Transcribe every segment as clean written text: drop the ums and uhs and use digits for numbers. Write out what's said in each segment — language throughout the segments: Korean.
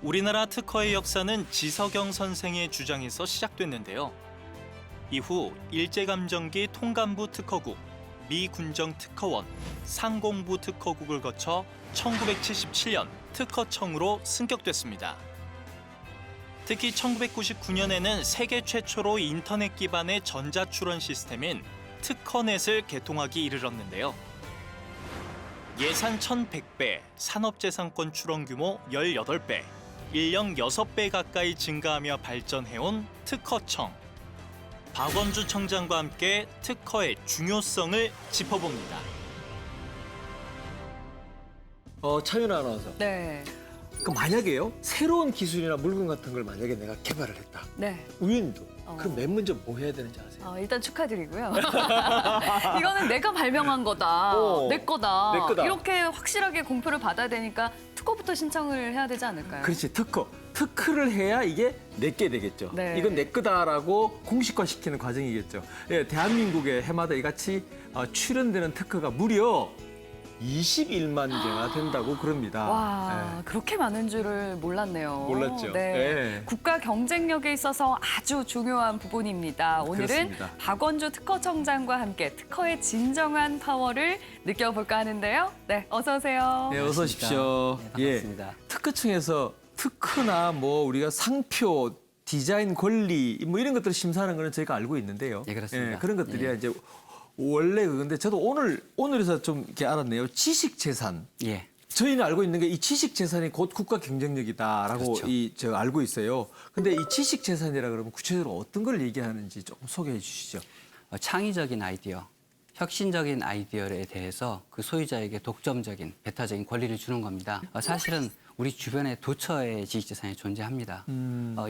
우리나라 특허의 역사는 지석영 선생의 주장에서 시작됐는데요. 이후 일제감정기 통감부 특허국, 미군정 특허원, 상공부 특허국을 거쳐 1977년 특허청으로 승격됐습니다. 특히 1999년에는 세계 최초로 인터넷 기반의 전자출원 시스템인 특허넷을 개통하기 이르렀는데요. 예산 1,100배, 산업재산권 출원 규모 18배, 인력 6배 가까이 증가하며 발전해온 특허청. 박원주 청장과 함께 특허의 중요성을 짚어봅니다. 차윤아 아나운서. 네. 그 만약에요, 새로운 기술이나 물건 같은 걸 만약에 내가 개발을 했다. 네. 우연도. 그럼 맨 먼저 뭐 해야 되는지 아세요? 일단 축하드리고요. 이거는 내가 발명한 거다. 내 거다. 내 거다. 이렇게 확실하게 공표를 받아야 되니까 특허부터 신청을 해야 되지 않을까요? 그렇지, 특허. 특허를 해야 이게 내게 되겠죠. 네. 이건 내 거다라고 공식화시키는 과정이겠죠. 예, 대한민국에 해마다 이같이 출연되는 특허가 무려 21만 개나 된다고 그럽니다. 와, 예. 그렇게 많은 줄을 몰랐네요. 몰랐죠. 네. 예. 국가 경쟁력에 있어서 아주 중요한 부분입니다. 오늘은 그렇습니다. 박원주 특허청장과 함께 특허의 진정한 파워를 느껴볼까 하는데요. 네, 어서 오세요. 네, 어서 오십시오. 네, 반갑습니다. 특허청에서 특허나 뭐 우리가 상표, 디자인 권리 뭐 이런 것들을 심사하는 거는 저희가 알고 있는데요. 예, 그렇습니다. 그런 것들이야 예. 이제 원래 그건데 저도 오늘에서 좀 이렇게 알았네요. 지식 재산. 예. 저희는 알고 있는 게 이 지식 재산이 곧 국가 경쟁력이다라고 그렇죠. 제가 알고 있어요. 근데 이 지식 재산이라 그러면 구체적으로 어떤 걸 얘기하는지 조금 소개해 주시죠. 창의적인 아이디어, 혁신적인 아이디어에 대해서 그 소유자에게 독점적인, 배타적인 권리를 주는 겁니다. 사실은 우리 주변에 도처의 지식재산이 존재합니다.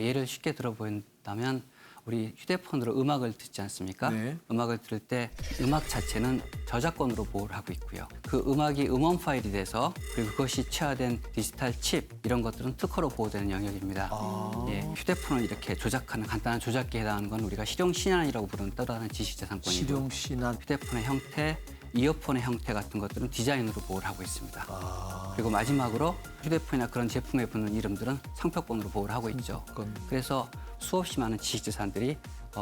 예를 쉽게 들어본다면 우리 휴대폰으로 음악을 듣지 않습니까? 네. 음악을 들을 때 음악 자체는 저작권으로 보호를 하고 있고요. 그 음악이 음원 파일이 돼서 그리고 그것이 취하된 디지털 칩 이런 것들은 특허로 보호되는 영역입니다. 예, 휴대폰을 이렇게 조작하는 간단한 조작기에 해당하는 건 우리가 실용신안이라고 부르는 또 다른 지식재산권이고 실용신안. 휴대폰의 형태, 이어폰의 형태 같은 것들은 디자인으로 보호를 하고 있습니다. 그리고 마지막으로 휴대폰이나 그런 제품에 붙는 이름들은 상표권으로 보호를 하고 있죠. 상표권. 그래서 수없이 많은 지식재산들이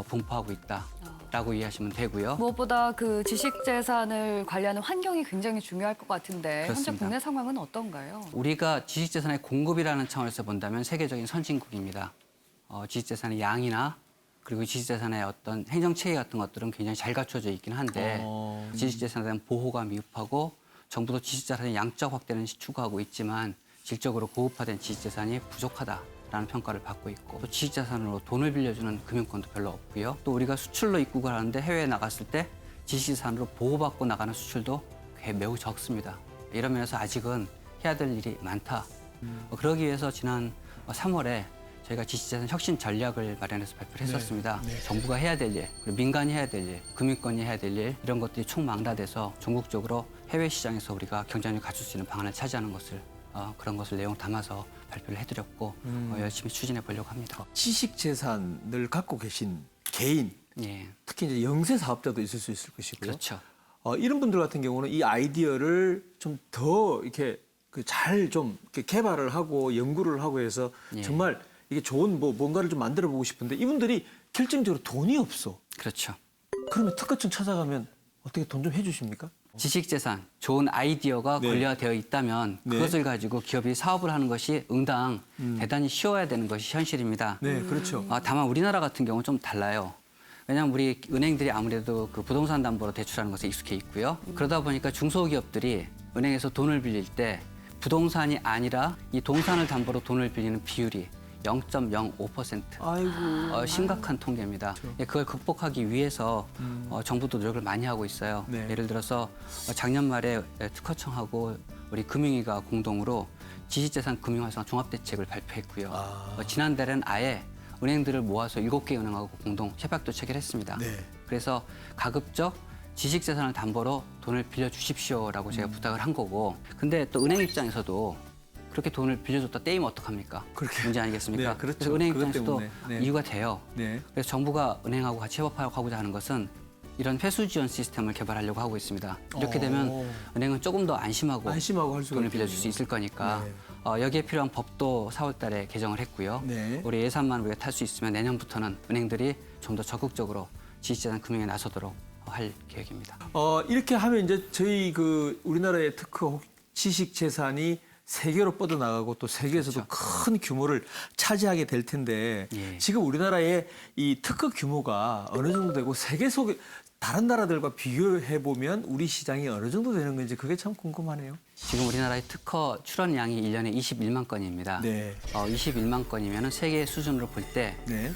분포하고 있다라고 이해하시면 되고요. 무엇보다 그 지식재산을 관리하는 환경이 굉장히 중요할 것 같은데 현재 그렇습니다. 국내 상황은 어떤가요? 우리가 지식재산의 공급이라는 차원에서 본다면 세계적인 선진국입니다. 지식재산의 양이나 그리고 지식재산의 어떤 행정체계 같은 것들은 굉장히 잘 갖춰져 있긴 한데 지식재산에 대한 보호가 미흡하고 정부도 지식재산의 양적 확대는 추구하고 있지만 질적으로 고급화된 지식재산이 부족하다라는 평가를 받고 있고 또 지식재산으로 돈을 빌려주는 금융권도 별로 없고요. 또 우리가 수출로 입국을 하는데 해외에 나갔을 때 지식재산으로 보호받고 나가는 수출도 매우 적습니다. 이런 면에서 아직은 해야 될 일이 많다. 그러기 위해서 지난 3월에 저희가 지식재산 혁신 전략을 마련해서 발표를 했었습니다. 정부가 해야 될 일, 그리고 민간이 해야 될 일, 금융권이 해야 될 일 이런 것들이 총망라돼서 전국적으로 해외 시장에서 우리가 경쟁력을 갖출 수 있는 방안을 차지하는 것을 그런 것을 내용 담아서 발표를 해드렸고 열심히 추진해 보려고 합니다. 지식 재산을 갖고 계신 개인, 예, 특히 이제 영세 사업자도 있을 수 있을 것이고요. 그렇죠. 이런 분들 같은 경우는 이 아이디어를 좀 더 이렇게 잘 좀 개발을 하고 연구를 하고 해서 예. 정말 이게 좋은 뭔가를 좀 만들어 보고 싶은데 이분들이 결정적으로 돈이 없어. 그렇죠. 그러면 특허청 찾아가면 어떻게 돈 좀 해주십니까? 지식재산, 좋은 아이디어가 네. 권리화되어 있다면 네. 그것을 가지고 기업이 사업을 하는 것이 응당 대단히 쉬워야 되는 것이 현실입니다. 네, 그렇죠. 다만 우리나라 같은 경우는 좀 달라요. 왜냐하면 우리 은행들이 아무래도 그 부동산 담보로 대출하는 것에 익숙해 있고요. 그러다 보니까 중소기업들이 은행에서 돈을 빌릴 때 부동산이 아니라 이 동산을 담보로 돈을 빌리는 비율이 0.05%. 아이고. 심각한 통계입니다. 예, 그걸 극복하기 위해서 정부도 노력을 많이 하고 있어요. 네. 예를 들어서 작년 말에 특허청하고 우리 금융위가 공동으로 지식재산 금융활성화 종합대책을 발표했고요. 지난달에는 아예 은행들을 모아서 7개 은행하고 공동 협약도 체결했습니다. 네. 그래서 가급적 지식재산을 담보로 돈을 빌려주십시오라고 제가 부탁을 한 거고 근데 또 은행 입장에서도 그렇게 돈을 빌려줬다 떼이면 어떡합니까? 그렇게. 문제 아니겠습니까? 네, 그렇죠. 그래서 은행 그것 입장에서도 때문에. 네. 이유가 돼요. 네. 그래서 정부가 은행하고 같이 협업하고자 하는 것은 이런 회수 지원 시스템을 개발하려고 하고 있습니다. 이렇게 되면 은행은 조금 더 안심하고 안심하고 할 수가 돈을 있겠네요. 빌려줄 수 있을 거니까 네. 여기에 필요한 법도 4월 달에 개정을 했고요. 네. 올해 예산만 우리가 탈 수 있으면 내년부터는 은행들이 좀 더 적극적으로 지식재산 금융에 나서도록 할 계획입니다. 이렇게 하면 이제 저희 그 우리나라의 특허 지식 재산이 세계로 뻗어나가고 또 세계에서도 큰 규모를 차지하게 될 텐데 예. 지금 우리나라의 이 특허 규모가 어느 정도 되고 세계 속에 다른 나라들과 비교해 보면 우리 시장이 어느 정도 되는 건지 그게 참 궁금하네요. 지금 우리나라의 특허 출원량이 1년에 21만 건입니다. 네. 21만 건이면 세계 수준으로 볼 때 네.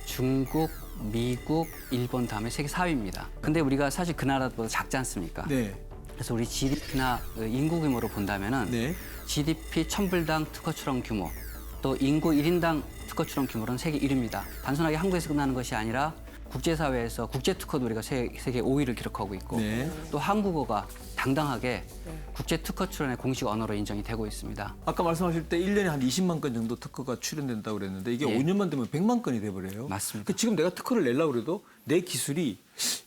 중국, 미국, 일본 다음에 세계 4위입니다. 근데 우리가 사실 그 나라보다 작지 않습니까? 네. 그래서 우리 GDP나 인구 규모로 본다면은 네. GDP 1000불당 특허 출원 규모, 또 인구 1인당 특허 출원 규모는 세계 1위입니다. 단순하게 한국에서 끝나는 것이 아니라 국제사회에서 국제 특허도 우리가 세계 5위를 기록하고 있고 네. 또 한국어가 당당하게 국제 특허 출원의 공식 언어로 인정이 되고 있습니다. 아까 말씀하실 때 1년에 한 20만 건 정도 특허가 출연된다고 그랬는데 이게 예. 5년만 되면 100만 건이 돼 버려요. 맞습니다. 그러니까 지금 내가 특허를 내려고 그래도 내 기술이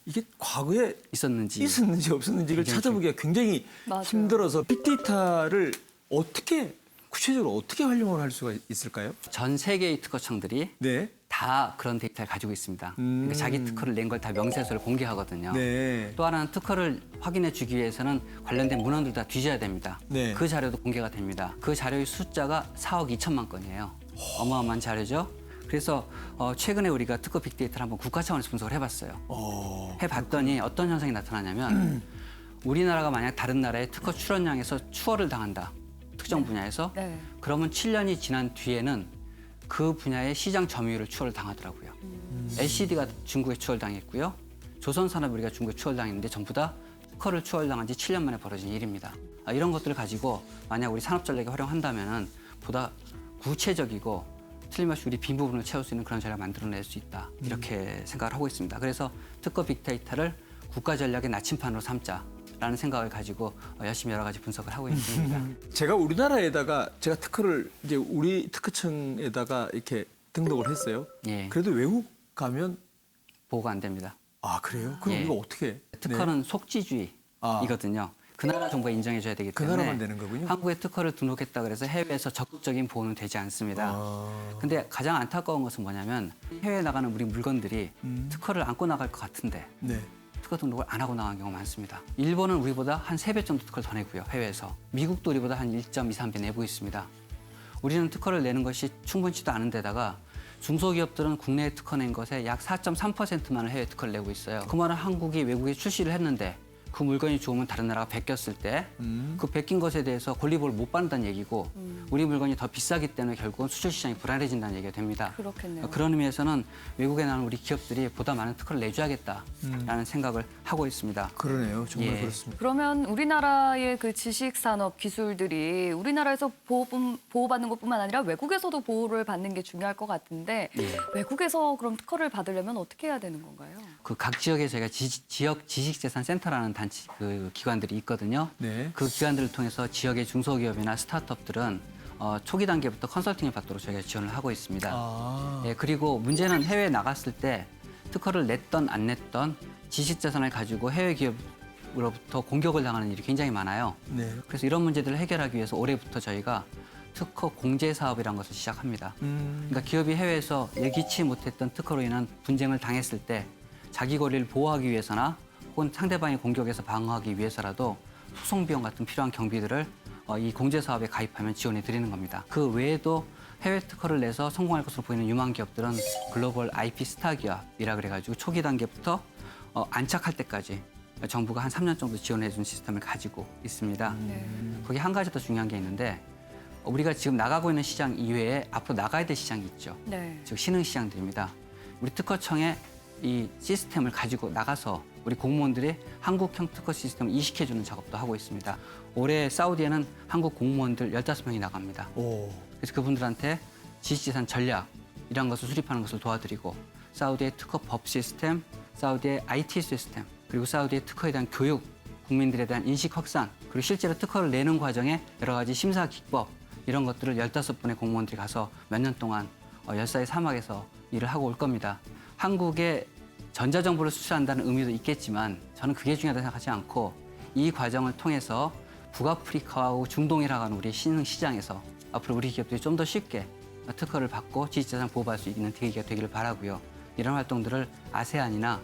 이게 과거에 있었는지 있었는지 없었는지를 굉장히 찾아보기가 굉장히 맞아요. 힘들어서 빅데이터를 어떻게 구체적으로 어떻게 활용을 할 수가 있을까요? 전 세계의 특허청들이 네. 다 그런 데이터를 가지고 있습니다. 그러니까 자기 특허를 낸 걸 다 명세서를 공개하거든요. 네. 또 하나는 특허를 확인해 주기 위해서는 관련된 문헌들 다 뒤져야 됩니다. 네. 그 자료도 공개가 됩니다. 그 자료의 숫자가 4억 2천만 건이에요. 어마어마한 자료죠. 그래서 최근에 우리가 특허 빅데이터를 한번 국가 차원에서 분석을 해봤어요. 해봤더니 어떤 현상이 나타나냐면 우리나라가 만약 다른 나라의 특허 출원량에서 추월을 당한다. 특정 분야에서 네. 그러면 7년이 지난 뒤에는 그 분야의 시장 점유율을 추월을 당하더라고요. LCD가 중국에 추월당했고요. 조선산업 우리가 중국에 추월당했는데 전부 다 특허를 추월당한 지 7년 만에 벌어진 일입니다. 이런 것들을 가지고 만약 우리 산업 전략에 활용한다면 보다 구체적이고 틀림없이 우리 빈 부분을 채울 수 있는 그런 전략을 만들어낼 수 있다. 이렇게 생각을 하고 있습니다. 그래서 특허 빅데이터를 국가 전략의 나침판으로 삼자라는 생각을 가지고 열심히 여러 가지 분석을 하고 있습니다. 제가 우리나라에다가 제가 특허를 이제 우리 특허청에다가 이렇게 등록을 했어요. 예. 그래도 외국 가면 보호가 안 됩니다. 아 그래요? 그럼 예. 이거 어떻게? 특허는 속지주의이거든요. 그 나라 정부가 인정해줘야 되기 그 때문에 나라만 되는 거군요. 한국에 특허를 등록했다 그래서 해외에서 적극적인 보호는 되지 않습니다. 근데 가장 안타까운 것은 뭐냐면 해외에 나가는 우리 물건들이 특허를 안고 나갈 것 같은데 네. 특허 등록을 안 하고 나간 경우가 많습니다. 일본은 우리보다 한 3배 정도 특허를 더 내고요, 해외에서. 미국도 우리보다 한 1.2, 3배 내고 있습니다. 우리는 특허를 내는 것이 충분치도 않은 데다가 중소기업들은 국내에 특허 낸 것에 약 4.3%만을 해외 특허를 내고 있어요. 그 말은 한국이 외국에 출시를 했는데 그 물건이 좋으면 다른 나라가 베꼈을 때 그 베낀 것에 대해서 권리보호를 못 받는다는 얘기고 우리 물건이 더 비싸기 때문에 결국은 수출 시장이 불안해진다는 얘기가 됩니다. 그렇겠네요. 그런 의미에서는 외국에 나는 우리 기업들이 보다 많은 특허를 내줘야겠다라는 생각을 하고 있습니다. 그러네요. 정말 예. 그렇습니다. 그러면 우리나라의 그 지식산업 기술들이 우리나라에서 보호받는 것뿐만 아니라 외국에서도 보호를 받는 게 중요할 것 같은데 외국에서 그럼 특허를 받으려면 어떻게 해야 되는 건가요? 그 각 지역에 저희가 지역 지식재산센터라는 단체 그 기관들이 있거든요. 네. 그 기관들을 통해서 지역의 중소기업이나 스타트업들은 초기 단계부터 컨설팅을 받도록 저희가 지원을 하고 있습니다. 아. 예, 그리고 문제는 해외에 나갔을 때 특허를 냈던 안 냈던 지식재산을 가지고 해외 기업으로부터 공격을 당하는 일이 굉장히 많아요. 네. 그래서 이런 문제들을 해결하기 위해서 올해부터 저희가 특허 공제 사업이라는 것을 시작합니다. 그러니까 기업이 해외에서 예기치 못했던 특허로 인한 분쟁을 당했을 때 자기 권리를 보호하기 위해서나 혹은 상대방의 공격에서 방어하기 위해서라도 소송 비용 같은 필요한 경비들을 이 공제 사업에 가입하면 지원해 드리는 겁니다. 그 외에도 해외 특허를 내서 성공할 것으로 보이는 유망 기업들은 글로벌 IP 스타 기업이라 그래가지고 초기 단계부터 안착할 때까지 정부가 한 3년 정도 지원해 준 시스템을 가지고 있습니다. 거기 한 가지 더 중요한 게 있는데 우리가 지금 나가고 있는 시장 이외에 앞으로 나가야 될 시장이 있죠. 네. 즉 신흥 시장들입니다. 우리 특허청에 이 시스템을 가지고 나가서 우리 공무원들이 한국형 특허 시스템을 이식해주는 작업도 하고 있습니다. 올해 사우디에는 한국 공무원들 15명이 나갑니다. 오. 그래서 그분들한테 지식재산 전략 이런 것을 수립하는 것을 도와드리고 사우디의 특허 법 시스템, 사우디의 IT 시스템, 그리고 사우디의 특허에 대한 교육, 국민들에 대한 인식 확산, 그리고 실제로 특허를 내는 과정에 여러 가지 심사 기법 이런 것들을 15분의 공무원들이 가서 몇 년 동안 열사의 사막에서 일을 하고 올 겁니다. 한국에 전자정보를 수출한다는 의미도 있겠지만 저는 그게 중요하다고 생각하지 않고 이 과정을 통해서 북아프리카하고 중동이라고 하는 우리 신흥 시장에서 앞으로 우리 기업들이 좀 더 쉽게 특허를 받고 지식재산 보호받을 수 있는 계기가 되기를 바라고요. 이런 활동들을 아세안이나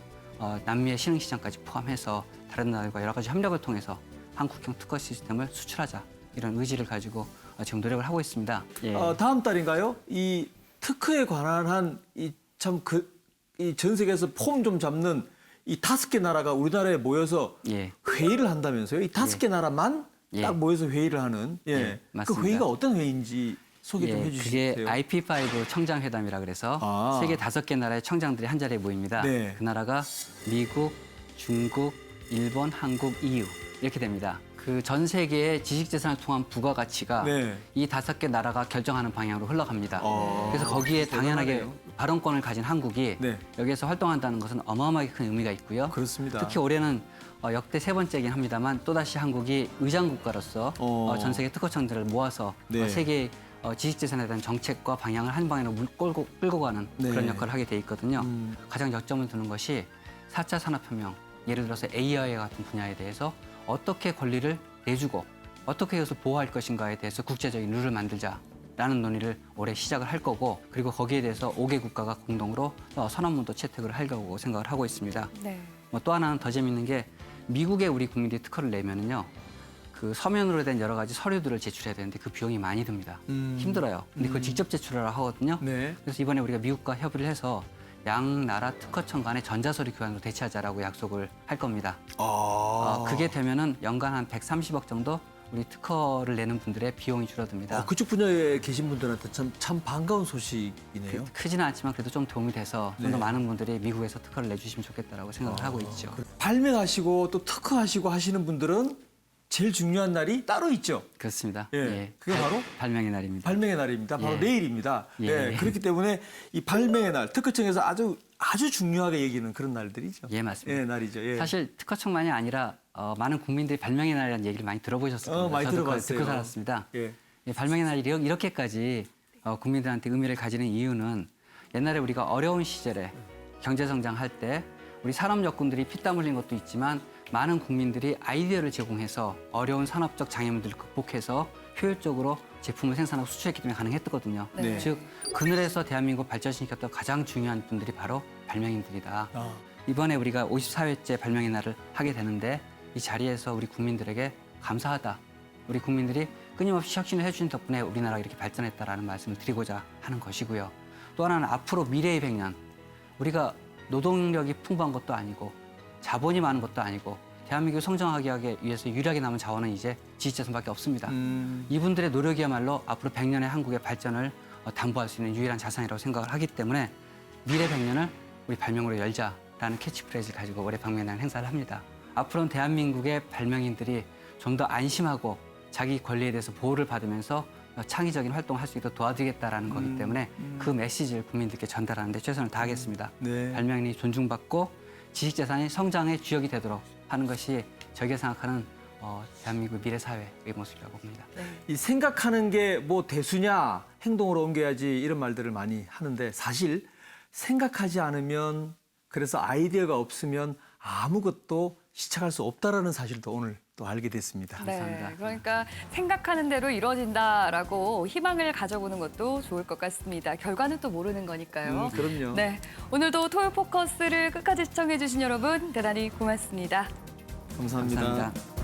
남미의 신흥시장까지 포함해서 다른 나라들과 여러 가지 협력을 통해서 한국형 특허 시스템을 수출하자 이런 의지를 가지고 지금 노력을 하고 있습니다. 예. 다음 달인가요? 이 특허에 관한 이 전 세계에서 폼 좀 잡는 이 5개 나라가 우리나라에 모여서 예. 회의를 한다면서요? 이 5개 나라만 예. 딱 모여서 회의를 하는. 예. 예, 그 맞습니다. 회의가 어떤 회의인지 소개 좀 예, 해주시세요. 그게 IP5 청장회담이라 그래서 아. 세계 5개 나라의 청장들이 한 자리에 모입니다. 네. 그 나라가 미국, 중국, 일본, 한국, EU 이렇게 됩니다. 그 전 세계의 지식재산을 통한 부가가치가 네. 이 5개 나라가 결정하는 방향으로 흘러갑니다. 아. 그래서 거기에 당연하게 대단하네요. 발언권을 가진 한국이 네. 여기에서 활동한다는 것은 어마어마하게 큰 의미가 있고요. 그렇습니다. 특히 올해는 역대 3번째이긴 합니다만 또다시 한국이 의장국가로서 전 세계 특허청들을 모아서 네. 세계 지식재산에 대한 정책과 방향을 한 방향으로 끌고 가는 네. 그런 역할을 하게 돼 있거든요. 가장 역점을 두는 것이 4차 산업혁명, 예를 들어서 AI 같은 분야에 대해서 어떻게 권리를 내주고 어떻게 해서 보호할 것인가에 대해서 국제적인 룰을 만들자라는 논의를 올해 시작을 할 거고 그리고 거기에 대해서 5개 국가가 공동으로 선언문도 채택을 할 거고 생각을 하고 있습니다. 네. 또 하나는 더 재밌는 게 미국에 우리 국민들이 특허를 내면은요. 그 서면으로 된 여러 가지 서류들을 제출해야 되는데 그 비용이 많이 듭니다. 힘들어요. 근데 그걸 직접 제출하라 하거든요. 네. 그래서 이번에 우리가 미국과 협의를 해서 양 나라 특허청 간의 전자서류 교환으로 대체하자라고 약속을 할 겁니다. 그게 되면은 연간 한 130억 정도 우리 특허를 내는 분들의 비용이 줄어듭니다. 그쪽 분야에 계신 분들한테 참 반가운 소식이네요. 크지는 않지만 그래도 좀 도움이 돼서 좀 더 네. 많은 분들이 미국에서 특허를 내주시면 좋겠다라고 생각을 하고 있죠. 발명하시고 또 특허하시고 하시는 분들은 제일 중요한 날이 따로 있죠. 그렇습니다. 예. 그게 바로 발명의 날입니다. 발명의 날입니다. 바로 예. 내일입니다. 예. 예. 그렇기 때문에 이 발명의 날, 특허청에서 아주 중요하게 여기는 그런 날들이죠. 예, 맞습니다. 예, 날이죠. 예. 사실 특허청만이 아니라 많은 국민들이 발명의 날이라는 얘기를 많이 들어보셨을 겁니다. 많이 저도 그걸 들어봤어요. 듣고 살았습니다. 예. 이 발명의 날이 이렇게까지 국민들한테 의미를 가지는 이유는 옛날에 우리가 어려운 시절에 경제 성장할 때 우리 산업 여건들이 피땀 흘린 것도 있지만 많은 국민들이 아이디어를 제공해서 어려운 산업적 장애물들을 극복해서 효율적으로 제품을 생산하고 수출했기 때문에 가능했거든요. 네. 즉 그늘에서 대한민국 발전시켰던 가장 중요한 분들이 바로 발명인들이다. 이번에 우리가 54회째 발명의 날을 하게 되는데 이 자리에서 우리 국민들에게 감사하다. 우리 국민들이 끊임없이 혁신을 해주신 덕분에 우리나라가 이렇게 발전했다라는 말씀을 드리고자 하는 것이고요. 또 하나는 앞으로 미래의 100년. 우리가 노동력이 풍부한 것도 아니고 자본이 많은 것도 아니고 대한민국이 성장하기 위해서 유일하게 남은 자원은 이제 지식재산밖에 없습니다. 이분들의 노력이야말로 앞으로 100년의 한국의 발전을 담보할 수 있는 유일한 자산이라고 생각을 하기 때문에 미래 100년을 우리 발명으로 열자라는 캐치프레이즈를 가지고 올해 발명의 행사를 합니다. 앞으로는 대한민국의 발명인들이 좀 더 안심하고 자기 권리에 대해서 보호를 받으면서 창의적인 활동을 할 수 있도록 도와드리겠다라는 거기 때문에 그 메시지를 국민들께 전달하는 데 최선을 다하겠습니다. 네. 발명인이 존중받고 지식재산이 성장의 주역이 되도록 하는 것이 저희가 생각하는 대한민국 미래 사회의 모습이라고 봅니다. 이 생각하는 게 뭐 대수냐, 행동으로 옮겨야지 이런 말들을 많이 하는데 사실 생각하지 않으면 그래서 아이디어가 없으면 아무것도 시작할 수 없다라는 사실도 오늘 또 알게 됐습니다. 감사합니다. 네, 그러니까 생각하는 대로 이루어진다라고 희망을 가져보는 것도 좋을 것 같습니다. 결과는 또 모르는 거니까요. 그럼요. 네, 오늘도 토요 포커스를 끝까지 시청해주신 여러분 대단히 고맙습니다. 감사합니다. 감사합니다.